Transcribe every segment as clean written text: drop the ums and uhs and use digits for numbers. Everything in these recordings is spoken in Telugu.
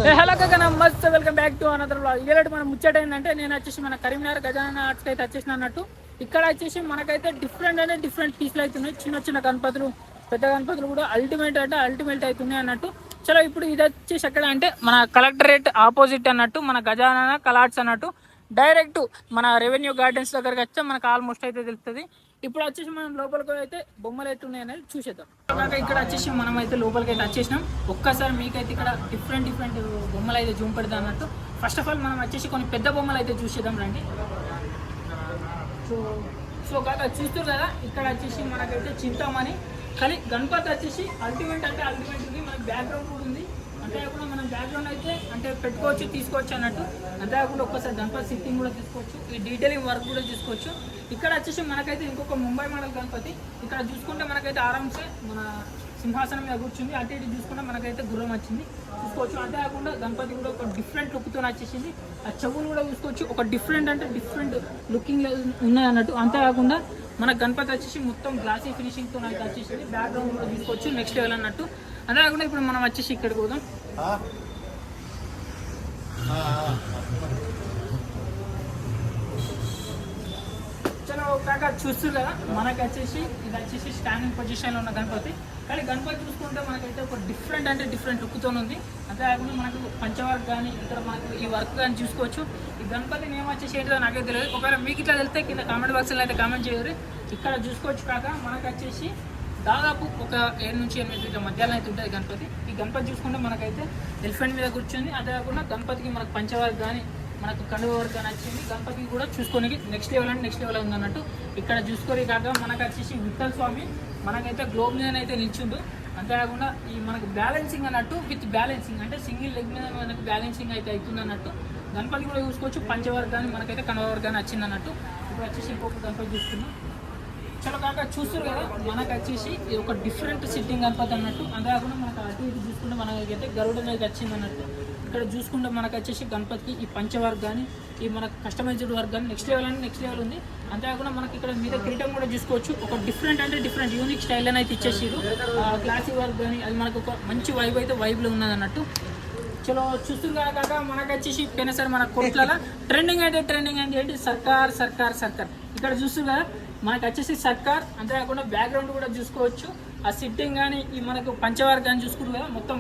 హలో కాక నమస్తే, welcome back to another vlog. ఇలాంటి మనం ముచ్చట ఏంటంటే, నేను వచ్చేసి మన కరీంనగర్ గజానన ఆర్ట్స్కి అయితే వచ్చేసిన అన్నట్టు. ఇక్కడ వచ్చేసి మనకైతే డిఫరెంట్ పీస్లు అవుతున్నాయి. చిన్న గణపతులు, పెద్ద గణపతులు కూడా అల్టిమేట్ అవుతున్నాయి అన్నట్టు. చలో ఇప్పుడు ఇది వచ్చేసి ఎక్కడ అంటే మన కలెక్టరేట్ ఆపోజిట్ అన్నట్టు, మన గజానన కలాట్స్ అన్నట్టు. డైరెక్ట్ మన రెవెన్యూ గార్డెన్స్ దగ్గరకు వస్తే మనకు ఆల్మోస్ట్ అయితే తెలుస్తుంది. ఇప్పుడు వచ్చేసి మనం లోపలికి అయితే బొమ్మలు ఎట్లున్నాయి అనేది చూసేద్దాం. అలాగే ఇక్కడ వచ్చేసి మనం అయితే లోపలికి అయితే వచ్చేసినాం. ఒక్కసారి మీకైతే ఇక్కడ డిఫరెంట్ బొమ్మలు అయితే జూమ్ పెడతా అన్నట్టు. ఫస్ట్ ఆఫ్ ఆల్ మనం వచ్చేసి కొన్ని పెద్ద బొమ్మలు అయితే చూసేద్దాం రండి. సో కాక చూస్తారు కదా, ఇక్కడ వచ్చేసి మనకైతే చింతామణి కానీ గణపతి వచ్చేసి అల్టిమేట్ ఉంది. మనకి బ్యాక్గ్రౌండ్ కూడా ఉంది. అంతేకాకుండా మనం బ్యాక్గ్రౌండ్ అయితే అంటే పెట్టుకోవచ్చు, తీసుకోవచ్చు అన్నట్టు. అంతేకాకుండా ఒక్కసారి గణపతి సిట్టింగ్ కూడా తీసుకోవచ్చు, ఈ డీటెయిలింగ్ వర్క్ కూడా తీసుకోవచ్చు. ఇక్కడ వచ్చేసి మనకైతే ఇంకొక ముంబై మోడల్ గణపతి. ఇక్కడ చూసుకుంటే మనకైతే ఆరామ్సే మన సింహాసనం మీద కూర్చుంది. అటు ఇటు చూసుకుంటే మనకైతే గుర్రం వచ్చింది చూసుకోవచ్చు. అంతేకాకుండా గణపతి కూడా ఒక డిఫరెంట్ లుక్తో వచ్చేసింది. ఆ చెవులు కూడా చూసుకోవచ్చు, ఒక డిఫరెంట్ లుకింగ్ ఉన్నాయి అన్నట్టు. అంతేకాకుండా మన గణపతి వచ్చేసి మొత్తం గ్లాసీ ఫినిషింగ్తో అయితే వచ్చేసింది. బ్యాక్గ్రౌండ్ కూడా తీసుకోవచ్చు, నెక్స్ట్ లెవెల్ అన్నట్టు. అంతేకాకుండా ఇప్పుడు మనం వచ్చేసి ఇక్కడికి పోదాం. చలో కాక చూస్తారు కదా, మనకి వచ్చేసి ఇది వచ్చేసి స్టాండింగ్ పొజిషన్లో ఉన్న గణపతి. కానీ గణపతి చూసుకుంటే మనకైతే ఒక డిఫరెంట్ లుక్తో ఉంది. అంతేకాకుండా మనకు పంచవర్క్ కానీ ఇక్కడ మనకు ఈ వర్క్ కానీ చూసుకోవచ్చు. ఈ గణపతి నేమ్ వచ్చేసి ఏంటో నాకే తెలియదు. ఒకవేళ మీకు ఇట్లా తెలిస్తే కింద కామెంట్ బాక్స్లో అయితే కామెంట్ చేయరు. ఇక్కడ చూసుకోవచ్చు కాక మనకు వచ్చేసి దాదాపు ఒక 7 నుంచి 8 ఫీట్ల మధ్యాహ్నం అయితే ఉంటుంది గణపతి. ఈ గణపతి చూసుకుంటే మనకైతే ఎలిఫెంట్ మీద కూర్చుంది. అంతేకాకుండా గణపతికి మనకు పంచవర్క్ కానీ మనకు కండువ వర్క్ కానీ వచ్చింది. గణపతికి కూడా చూసుకోనికి నెక్స్ట్ లెవెల్ ఉందన్నట్టు. ఇక్కడ చూసుకొని కాక మనకు వచ్చేసి విఠల్ స్వామి మనకైతే గ్లోబ్ మీద అయితే నిల్చుండు. అంతేకాకుండా ఈ మనకు బ్యాలెన్సింగ్ అన్నట్టు, విత్ బ్యాలెన్సింగ్ అంటే సింగిల్ లెగ్ మీద మనకు బ్యాలెన్సింగ్ అయితే అవుతుంది అన్నట్టు. గణపతి కూడా చూసుకోవచ్చు, పంచవర్క్ కానీ మనకైతే కండువ వర్క్ కానీ వచ్చింది అన్నట్టు. ఇప్పుడు వచ్చేసి ఇంకొక గణపతి చూస్తున్నాం. చలో కాక చూస్తారు కదా, మనకు వచ్చేసి ఒక డిఫరెంట్ సిట్టింగ్ గణపతి అన్నట్టు. అంతేకాకుండా మనకు అటు ఇటు చూసుకుంటే మనకైతే గరుడ అయితే వచ్చింది అన్నట్టు. ఇక్కడ చూసుకుంటే మనకు వచ్చేసి గణపతికి ఈ పంచవర్క్ కానీ ఈ మనకు కస్టమైజ్డ్ వర్క్ కానీ నెక్స్ట్ లెవెల్ ఉంది. అంతేకాకుండా మనకి ఇక్కడ మీద కిరీటం కూడా చూసుకోవచ్చు, ఒక డిఫరెంట్ యూనిక్ స్టైల్ అని అయితే ఇచ్చేసారు. క్లాసీ వర్క్ కానీ అది మనకు ఒక మంచి వైబ్లో ఉన్నది అన్నట్టు. చలో చూస్తుందా కాక మనకు వచ్చేసి పోయినసారి మన కోట్లలో ట్రెండింగ్ ఏంటి సర్కార్. ఇక్కడ చూస్తుందా మనకు వచ్చేసి సర్కార్. అంతేకాకుండా బ్యాక్గ్రౌండ్ కూడా చూసుకోవచ్చు, ఆ సిట్టింగ్ కానీ ఈ మనకు పంచవర్క్ కానీ చూసుకుంటారు కదా, మొత్తం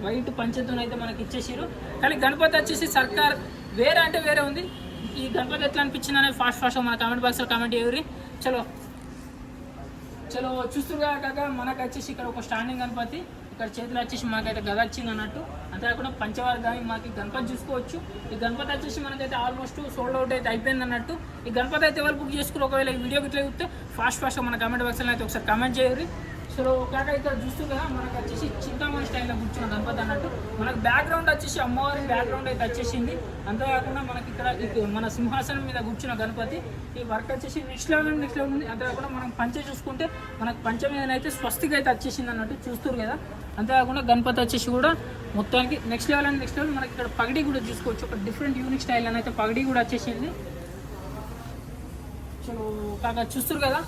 వైట్ పంచతో అయితే మనకి ఇచ్చేసారు. కానీ గణపతి వచ్చేసి సర్కార్ వేరే ఉంది. ఈ గణపతి ఎట్లా అనిపించింది అనేది ఫాస్ట్ మన కామెంట్ బాక్స్లో కామెంట్ చేయరు. చలో చూస్తుగా కాక మనకు వచ్చేసి ఇక్కడ ఒక స్టాండింగ్ గణపతి. ఇక్కడ చేతిలో వచ్చేసి మనకైతే గద వచ్చింది అన్నట్టు. అంతేకాకుండా పంచవారు కానీ మనకి గణపతి చూసుకోవచ్చు. ఈ గణపతి వచ్చేసి మనకైతే ఆల్మోస్ట్ సోల్డ్ అవుట్ అయితే అయిపోయింది అన్నట్టు. ఈ గణపతి అయితే ఎవరు బుక్ చేసుకుని ఒకవేళ ఈ వీడియోకి ఇట్లా చూస్తే ఫాస్ట్గా మన కామెంట్ బాక్స్లో అయితే ఒకసారి కామెంట్ చేయరు. సో కాక ఇక్కడ చూస్తూ కదా మనకు వచ్చేసి చింతామణి స్టైల్లో కూర్చున్న గణపతి అన్నట్టు. మనకు బ్యాక్గ్రౌండ్ వచ్చేసి అమ్మవారి బ్యాక్గ్రౌండ్ అయితే వచ్చేసింది. అంతేకాకుండా మనకి ఇక్కడ మన సింహాసనం మీద కూర్చున్న గణపతి. ఈ వర్క్ వచ్చేసి నెక్స్ట్ లెవెల్ ఉంది. అంతేకాకుండా మనం పంచె చూసుకుంటే మనకు పంచె మీద అయితే స్వస్తిగా అయితే వచ్చేసింది అన్నట్టు చూస్తారు కదా. అంతేకాకుండా గణపతి వచ్చేసి కూడా మొత్తానికి నెక్స్ట్ లెవెల్ మనకి ఇక్కడ పగడి కూడా చూసుకోవచ్చు, ఒక డిఫరెంట్ యూనిక్ స్టైల్ అని అయితే పగడి కూడా వచ్చేసింది. సో కాక చూస్తారు కదా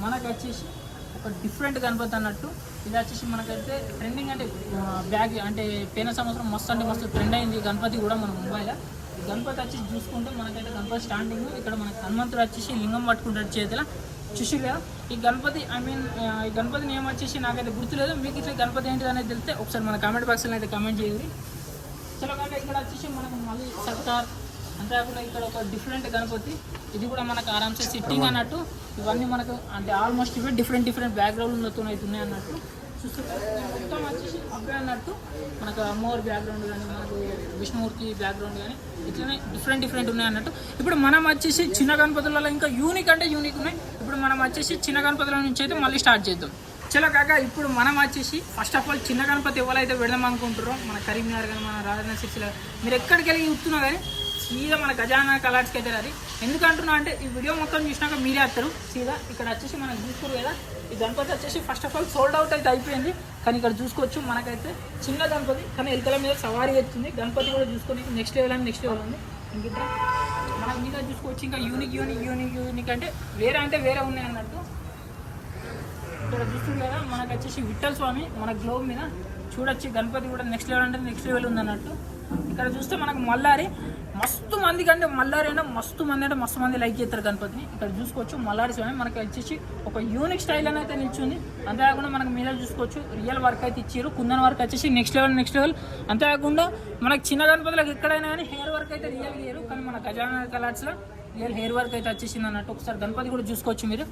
మనకు వచ్చేసి ఒక డిఫరెంట్ గణపతి అన్నట్టు. ఇది వచ్చేసి మనకైతే ట్రెండింగ్ అంటే బ్యాగ్ అంటే పోయిన సంవత్సరం మస్తు ట్రెండ్ అయింది గణపతి కూడా మన ముంబైలో. ఈ గణపతి వచ్చేసి చూసుకుంటే మనకైతే గణపతి స్టాండింగ్ ఇక్కడ మనకి హనుమంతుడు వచ్చేసి లింగం పట్టుకుంటాడు చేతిలో చూసిగా. ఈ గణపతి ఈ గణపతి నేమ్ వచ్చేసి నాకైతే గుర్తులేదు. మీకు ఇట్లా గణపతి ఏంటిది అనేది తెలిస్తే ఒకసారి మన కామెంట్ బాక్స్లో అయితే కామెంట్ చేయండి. చలో కాక ఇక్కడ వచ్చేసి మనకు మళ్ళీ సర్కార్. అంతేకాకుండా ఇక్కడ ఒక డిఫరెంట్ గణపతి. ఇది కూడా మనకు ఆరామ్సే సిట్టింగ్ అన్నట్టు. ఇవన్నీ మనకు అంటే ఆల్మోస్ట్ ఇవి డిఫరెంట్ బ్యాక్గ్రౌండ్లతో అయితే ఉన్నాయి అన్నట్టు. చూస్తుంటే మొత్తం వచ్చేసి అబ్బాయి అన్నట్టు. మనకు అమ్మవారి బ్యాక్గ్రౌండ్ కానీ మనకు విష్ణుమూర్తి బ్యాక్గ్రౌండ్ కానీ ఇట్లనే డిఫరెంట్ ఉన్నాయి అన్నట్టు. ఇప్పుడు మనం వచ్చేసి చిన్న గణపతులలో ఇంకా యూనిక్ ఉన్నాయి. ఇప్పుడు మనం వచ్చేసి చిన్న గణపతుల నుంచి అయితే మళ్ళీ స్టార్ట్ చేద్దాం. చలో కాక ఇప్పుడు మనం వచ్చేసి ఫస్ట్ ఆఫ్ ఆల్ చిన్న గణపతి ఎవరైతే పెడదాం అనుకుంటారో మన కరీంనగర్ కానీ మన రాజన్న సిరిసిల్ల మీరు ఎక్కడికి వెళ్ళి చూస్తున్నా కానీ సీదా మన గజానన కలాట్స్కి అయితే అది. ఎందుకంటున్నా అంటే ఈ వీడియో మొత్తం చూసినాక మీరే వస్తారు సీదా. ఇక్కడ వచ్చేసి మనం చూసుకోరు కదా, ఈ గణపతి వచ్చేసి first of all sold out అయితే అయిపోయింది. కానీ ఇక్కడ చూసుకోవచ్చు మనకైతే చిన్న గణపతి కానీ ఎలుకల మీద సవారీ ఎత్తుంది. గణపతి కూడా చూసుకొని నెక్స్ట్ లెవెల్ ఉంది. ఇంక మన మీద చూసుకోవచ్చు ఇంకా యూనిక్ అంటే వేరే ఉన్నాయి అన్నట్టు. ఇక్కడ చూస్తుంది కదా మనకు వచ్చేసి విఠల్ స్వామి మన గ్లోబ్ మీద చూడొచ్చు. గణపతి కూడా నెక్స్ట్ లెవెల్ ఉంది అన్నట్టు. ఇక్కడ చూస్తే మనకు మల్లారి మస్తు మంది కంటే మల్లారి అంటే మస్తు మంది లైక్ చేస్తారు గణపతిని. ఇక్కడ చూసుకోవచ్చు మల్లారి స్వామి మనకి వచ్చేసి ఒక యూనిక్ స్టైల్ అని అయితే నిల్చుంది. అంతేకాకుండా మనకు మీద చూసుకోవచ్చు రియల్ వర్క్ అయితే ఇచ్చారు. కుందన్ వర్క్ వచ్చేసి నెక్స్ట్ లెవెల్. అంతేకాకుండా మనకి చిన్న గణపతులకు ఎక్కడైనా కానీ హెయిర్ వర్క్ అయితే రియల్ ఇయ్యారు, కానీ మన గజానన కలర్స్లో రియల్ హెయిర్ వర్క్ అయితే వచ్చేసింది అన్నట్టు. ఒకసారి గణపతి కూడా చూసుకోవచ్చు మీరు.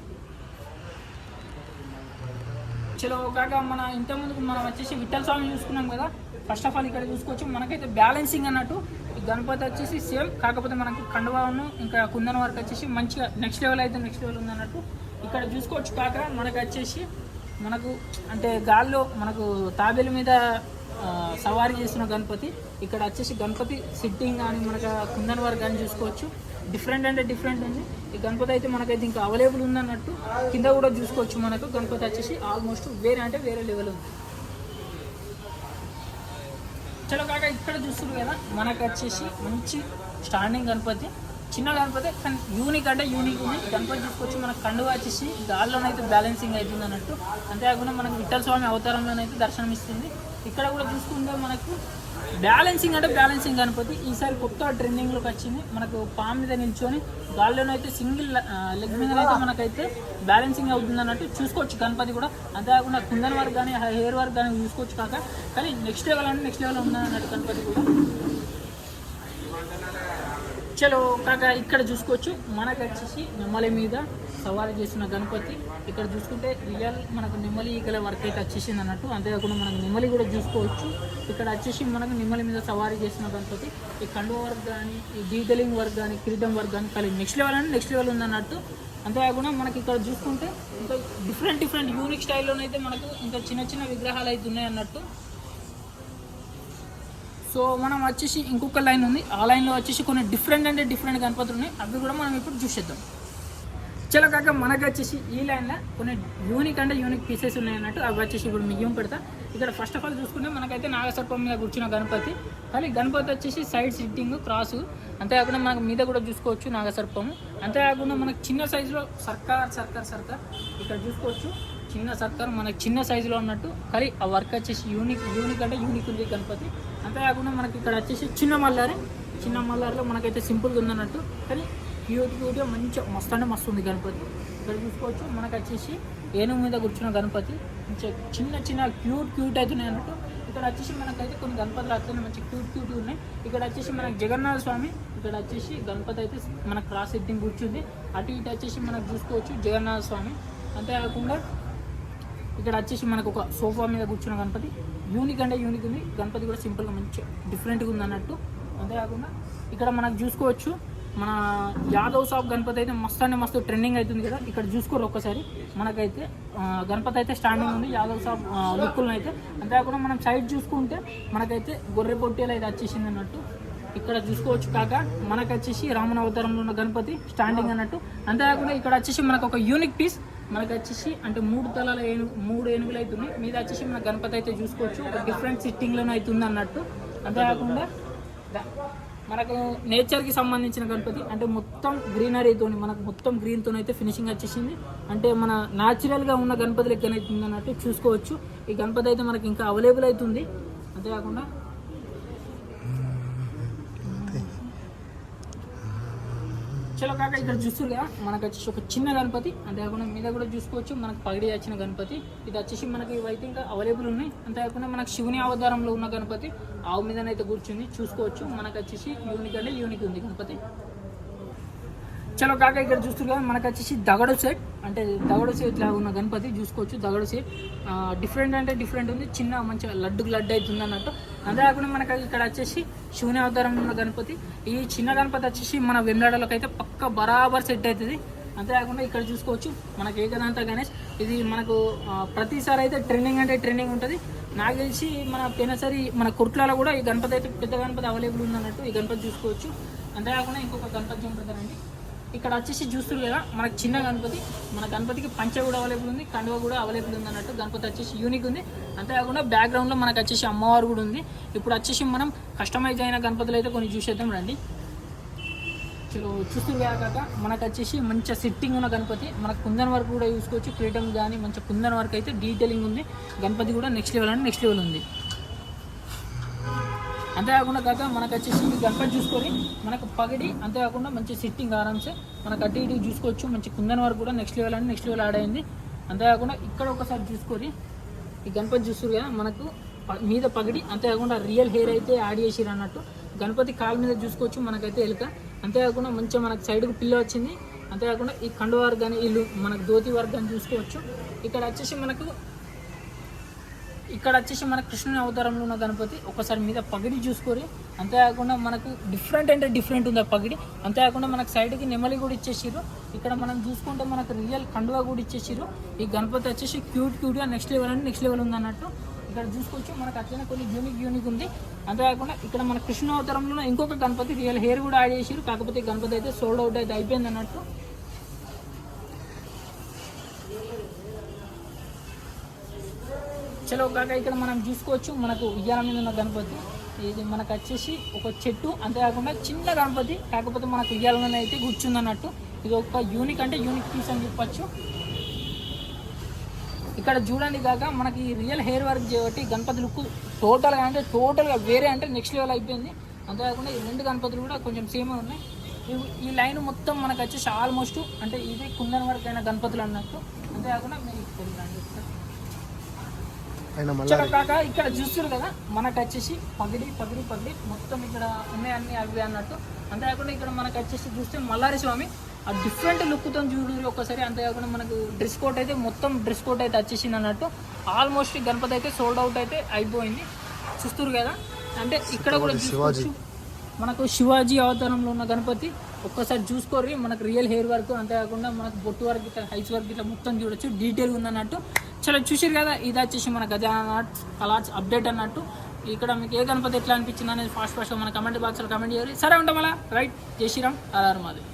చలో కాక మన ఇంతకుముందుకు మనం వచ్చేసి విఠల్ స్వామి చూసుకున్నాం కదా. ఫస్ట్ ఆఫ్ ఆల్ ఇక్కడ చూసుకోవచ్చు మనకైతే బ్యాలెన్సింగ్ అన్నట్టు. ఈ గణపతి వచ్చేసి సేమ్, కాకపోతే మనకు కండువాను ఇంకా కుందన వర్క్ వచ్చేసి మంచిగా నెక్స్ట్ లెవెల్ ఉంది అన్నట్టు. ఇక్కడ చూసుకోవచ్చు కాక మనకు వచ్చేసి మనకు అంటే గాల్లో మనకు తాబేలు మీద సవారీ చేస్తున్న గణపతి. ఇక్కడ వచ్చేసి గణపతి సిట్టింగ్ కానీ మనకు కుందన వర్క్ కానీ చూసుకోవచ్చు. డిఫరెంట్ ఉంది. ఈ గణపతి అయితే మనకైతే ఇంకా అవైలబుల్ ఉందన్నట్టు. కింద కూడా చూసుకోవచ్చు మనకు గణపతి వచ్చేసి ఆల్మోస్ట్ వేరే లెవెల్ ఉంది. చలో కాక ఇక్కడ చూస్తున్నారు కదా మనకు వచ్చేసి మంచి స్టాండింగ్ గణపతి, చిన్న గణపతి కానీ యూనిక్ ఉంది. గణపతి చూసుకోవచ్చు మనకు కండువ వచ్చేసి గాల్లోనైతే బ్యాలెన్సింగ్ అవుతుంది అన్నట్టు. అంతేకాకుండా మనకు విఠల్ స్వామి అవతారంలోనైతే దర్శనం ఇస్తుంది. ఇక్కడ కూడా చూసుకుంటే మనకు బ్యాలెన్సింగ్ గణపతి ఈసారి కొత్త ట్రెండింగ్లోకి వచ్చింది. మనకు పాము మీద నిల్చొని గాల్లోనైతే సింగిల్ లెగ్ మీద అయితే మనకైతే బ్యాలెన్సింగ్ అవుతుంది అన్నట్టు చూసుకోవచ్చు గణపతి కూడా. అంతేకాకుండా కుందన్ వర్క్ కానీ హెయిర్ వర్క్ కానీ చూసుకోవచ్చు కాక, కానీ నెక్స్ట్ లెవెల్ ఉంది అన్నట్టు గణపతి కూడా. చలో కాక ఇక్కడ చూసుకోవచ్చు మనకు వచ్చేసి నెమ్మలి మీద సవారీ చేసిన గణపతి. ఇక్కడ చూసుకుంటే రియల్ మనకు నెమ్మలి ఈకల వర్క్ అయితే వచ్చేసింది అన్నట్టు. అంతేకాకుండా మనకు నెమ్మలి కూడా చూసుకోవచ్చు. ఇక్కడ వచ్చేసి మనకు నెమ్మలి మీద సవారీ చేసిన గణపతి. ఈ కండువ వర్క్ కానీ ఈ డీటెయిలింగ్ వర్క్ కానీ కిరీటం వర్క్ కానీ కలిగి నెక్స్ట్ లెవెల్ ఉంది అన్నట్టు. అంతేకాకుండా మనకి ఇక్కడ చూసుకుంటే ఇంకా డిఫరెంట్ యూనిక్ స్టైల్లోనైతే మనకు ఇంకా చిన్న విగ్రహాలు అయితే ఉన్నాయి అన్నట్టు. సో మనం వచ్చేసి ఇంకొక లైన్ ఉంది, ఆ లైన్లో వచ్చేసి కొన్ని డిఫరెంట్ గణపతులు ఉన్నాయి. అవి కూడా మనం ఇప్పుడు చూసేద్దాం. చలో కాక మనకు వచ్చేసి ఈ లైన్లో కొన్ని యూనిక్ పీసెస్ ఉన్నాయి అన్నట్టు. అవి వచ్చేసి ఇప్పుడు మిగిలిన పెడతా. ఇక్కడ ఫస్ట్ ఆఫ్ ఆల్ చూసుకుంటే మనకైతే నాగసర్పం మీద కూర్చున్న గణపతి, కానీ గణపతి వచ్చేసి సైడ్ సిట్టింగ్ క్రాసు. అంతేకాకుండా మనకు మీద కూడా చూసుకోవచ్చు నాగసర్పము. అంతేకాకుండా మనకు చిన్న సైజులో సర్కార్ ఇక్కడ చూసుకోవచ్చు. చిన్న సర్కార్ మనకి చిన్న సైజులో ఉన్నట్టు, కానీ ఆ వర్క్ వచ్చేసి యూనిక్ ఉంది గణపతి. అంతేకాకుండా మనకి ఇక్కడ వచ్చేసి చిన్న మల్లారిలో మనకైతే సింపుల్గా ఉందన్నట్టు, కానీ క్యూట్గా మంచిగా మస్తు ఉంది గణపతి. ఇక్కడ చూసుకోవచ్చు మనకు వచ్చేసి ఏనుగు మీద కూర్చున్న గణపతి మంచిగా చిన్న క్యూట్ అవుతున్నాయి అన్నట్టు. ఇక్కడ వచ్చేసి మనకైతే కొన్ని గణపతులు అట్లనే మంచి క్యూట్ ఉన్నాయి. ఇక్కడ వచ్చేసి మనకు జగన్నాథ స్వామి, ఇక్కడ వచ్చేసి గణపతి అయితే మనకు క్రాస్ సెట్టింగ్ కూర్చుంది. అటు ఇటు వచ్చేసి మనకు చూసుకోవచ్చు జగన్నాథ స్వామి. అంతేకాకుండా ఇక్కడ వచ్చేసి మనకు ఒక సోఫా మీద కూర్చున్న గణపతి యూనిక్ ఉంది. గణపతి కూడా సింపుల్గా మంచిగా డిఫరెంట్గా ఉంది అన్నట్టు. అంతేకాకుండా ఇక్కడ మనకు చూసుకోవచ్చు మన యాదవ్ సాబ్ గణపతి అయితే మస్తు ట్రెండింగ్ అవుతుంది కదా. ఇక్కడ చూసుకోరు ఒక్కసారి మనకైతే గణపతి అయితే స్టాండింగ్ ఉంది యాదవ్ సాబ్ లుక్కులను అయితే. అంతేకాకుండా మనం సైడ్ చూసుకుంటే మనకైతే గొర్రె పొట్టేలు అయితే వచ్చేసింది అన్నట్టు. ఇక్కడ చూసుకోవచ్చు కాక మనకు వచ్చేసి రాముని అవతారంలో ఉన్న గణపతి స్టాండింగ్ అన్నట్టు. అంతేకాకుండా ఇక్కడ వచ్చేసి మనకు ఒక యూనిక్ పీస్ మనకు వచ్చేసి అంటే 3 తలాల మూడు ఏనుగులు అవుతున్నాయి. మీద వచ్చేసి మన గణపతి అయితే చూసుకోవచ్చు ఒక డిఫరెంట్ సిట్టింగ్లోనే అవుతుంది అన్నట్టు. అంతేకాకుండా మనకు నేచర్కి సంబంధించిన గణపతి అంటే మొత్తం గ్రీనరీతో మనకు మొత్తం గ్రీన్తో అయితే ఫినిషింగ్ వచ్చేసింది. అంటే మన న్యాచురల్గా ఉన్న గణపతి లెక్కన అవుతుంది అన్నట్టు చూసుకోవచ్చు. ఈ గణపతి అయితే మనకి ఇంకా అవైలబుల్ అవుతుంది. అంతేకాకుండా చలో కాక ఇక్కడ చూస్తుగా మనకు వచ్చేసి ఒక చిన్న గణపతి. అంతేకాకుండా మీద కూడా చూసుకోవచ్చు మనకు పగిడి వచ్చిన గణపతి. ఇది వచ్చేసి మనకి ఇవైతే ఇంకా అవైలబుల్ ఉన్నాయి. అంతేకాకుండా మనకు శివుని అవతారంలో ఉన్న గణపతి ఆవు మీదనైతే కూర్చుంది చూసుకోవచ్చు. మనకు వచ్చేసి యూనిక్ ఉంది గణపతి. చలో కాక ఇక్కడ చూస్తుగా మనకు వచ్చేసి దగడు సెట్ లాగా ఉన్న గణపతి చూసుకోవచ్చు. దగడు సెట్ డిఫరెంట్ ఉంది. చిన్న మంచిగా లడ్డు అవుతుంది అన్నట్టు. అంతేకాకుండా మనకు ఇక్కడ వచ్చేసి శివుని అవతారం ఉన్న గణపతి. ఈ చిన్న గణపతి వచ్చేసి మన వెమ్లాడలోకి అయితే పక్క బరాబర్ సెట్ అవుతుంది. అంతేకాకుండా ఇక్కడ చూసుకోవచ్చు మనకు ఏకదంత గణేష్. ఇది మనకు ప్రతిసారి అయితే ట్రెండింగ్ ఉంటుంది. నాకు తెలిసి మన పోయినసారి మన కుర్ట్లలో కూడా ఈ గణపతి అయితే పెద్ద గణపతి అవైలబుల్ ఉందన్నట్టు. ఈ గణపతి చూసుకోవచ్చు. అంతేకాకుండా ఇంకొక గణపతి చూపెడతారండి. ఇక్కడ వచ్చేసి చూస్తున్నారు కదా మనకు చిన్న గణపతి. మన గణపతికి పంచ కూడా అవైలబుల్ ఉంది, కండువ కూడా అవైలబుల్ ఉంది అన్నట్టు. గణపతి వచ్చేసి యూనిక్ ఉంది. అంతేకాకుండా బ్యాక్గ్రౌండ్లో మనకు వచ్చేసి అమ్మవారు కూడా ఉంది. ఇప్పుడు వచ్చేసి మనం కస్టమైజ్ అయిన గణపతులు అయితే కొన్ని చూసేద్దాం రండి. చలో చూస్తున్నారు కాక మనకు వచ్చేసి మంచిగా సిట్టింగ్ ఉన్న గణపతి. మనకు కుందన్ వర్క్ కూడా చూసుకోవచ్చు. క్రీటం కానీ మంచిగా కుందన్ వర్క్ అయితే డీటెయిలింగ్ ఉంది. గణపతి కూడా నెక్స్ట్ లెవెల్ ఉంది. అంతేకాకుండా కాక మనకు వచ్చేసి ఈ గణపతి చూసుకొని మనకు పగిడి, అంతేకాకుండా మంచి సిట్టింగ్ ఆరామ్సే మనకు అటు ఇటు చూసుకోవచ్చు. మంచి కుందన్ వరకు కూడా నెక్స్ట్ లెవెల్ అంటే నెక్స్ట్ లెవెల్ యాడ్ అయింది. అంతేకాకుండా ఇక్కడ ఒకసారి చూసుకొని ఈ గణపతి చూస్తారు కదా మనకు మీద పగిడి, అంతేకాకుండా రియల్ హెయిర్ అయితే యాడ్ చేసిరు అన్నట్టు. గణపతి కాలు మీద చూసుకోవచ్చు మనకైతే ఎలుక, అంతేకాకుండా మంచిగా మనకు సైడ్కు పిల్ల వచ్చింది. అంతేకాకుండా ఈ కండు వర్క్ కానీ ఇల్లు మనకు ధోతి వర్క్ కానీ చూసుకోవచ్చు. ఇక్కడ వచ్చేసి మన కృష్ణుని అవతారంలో ఉన్న గణపతి ఒకసారి మీద పగిడి చూసుకొని, అంతేకాకుండా మనకు డిఫరెంట్ అంటే డిఫరెంట్ ఉంది ఆ పగిడి. అంతేకాకుండా మనకు సైడ్కి నెమలి కూడా ఇచ్చేసిరు. ఇక్కడ మనం చూసుకుంటే మనకు రియల్ కండువా కూడా ఇచ్చేసిరు. ఈ గణపతి వచ్చేసి క్యూట్గా నెక్స్ట్ లెవెల్ అంటే నెక్స్ట్ లెవెల్ ఉంది అన్నట్టు. ఇక్కడ చూసుకోవచ్చు మనకు అట్లనే కొన్ని యూనిక్ ఉంది. అంతేకాకుండా ఇక్కడ మన కృష్ణ అవతారంలో ఇంకొక గణపతి రియల్ హెయిర్ కూడా యాడ్ చేసిరు. కాకపోతే గణపతి అయితే సోల్డ్ అవుట్ అయితే అయిపోయింది అన్నట్టు. చలో కాక ఇక్కడ మనం చూసుకోవచ్చు మనకు ఉయ్యాల మీద ఉన్న గణపతి. ఇది మనకు వచ్చేసి ఒక చెట్టు, అంతేకాకుండా చిన్న గణపతి, కాకపోతే మనకు ఉయ్యాలలోనే అయితే కూర్చుంది అన్నట్టు. ఇది ఒక యూనిక్ అంటే యూనిక్ పీస్ అని చెప్పచ్చు. ఇక్కడ చూడండి కాక మనకి రియల్ హెయిర్ వర్క్ చేయబట్టి గణపతి లుక్ టోటల్గా వేరే అంటే నెక్స్ట్ లెవెల్ అయిపోయింది. అంతేకాకుండా ఈ రెండు గణపతులు కూడా కొంచెం సేమ్ ఉన్నాయి. ఈ లైన్ మొత్తం మనకు వచ్చేసి ఆల్మోస్ట్ అంటే ఇది కుందన్ వర్క్ అయిన గణపతులు అన్నట్టు. అంతేకాకుండా మీరు కాక ఇక్కడ చూస్తారు కదా మనకు వచ్చేసి పగిడి మొత్తం ఇక్కడ ఉన్నాయన్నీ అవి అన్నట్టు. అంతేకాకుండా ఇక్కడ మనకు వచ్చేసి చూస్తే మల్లారి స్వామి ఆ డిఫరెంట్ లుక్తో చూడండి ఒకసారి. అంతేకాకుండా మనకు డ్రెస్ కోట్ అయితే మొత్తం డ్రెస్ కోట్ అయితే వచ్చేసింది అన్నట్టు. ఆల్మోస్ట్ గణపతి అయితే సోల్డ్ అవుట్ అయితే అయిపోయింది చూస్తారు కదా. అంటే ఇక్కడ కూడా చూసుకోవచ్చు మనకు శివాజీ అవతారంలో ఉన్న గణపతి ఒక్కసారి చూసుకోరు. మనకు రియల్ హెయిర్ వర్క్, అంతేకాకుండా మనకు బొట్టు వర్క్ ఇట్లా హైస్ వర్క్ ఇట్లా మొత్తం చూడొచ్చు, డీటెయిల్ ఉందన్నట్టు. చాలా చూసారు కదా, ఇది వచ్చేసి మన గజానన ఆర్ట్స్ అప్డేట్ అన్నట్టు. ఇక్కడ మీకు ఏ గణపతి ఎట్లా అనిపించింది అనేది ఫాస్ట్గా మన కమెంట్ బాక్స్లో కమెంట్ చేయాలి. సరే ఉంటాం అలా రైట్. జై శ్రీరామ్, హర హర మహాదేవ్.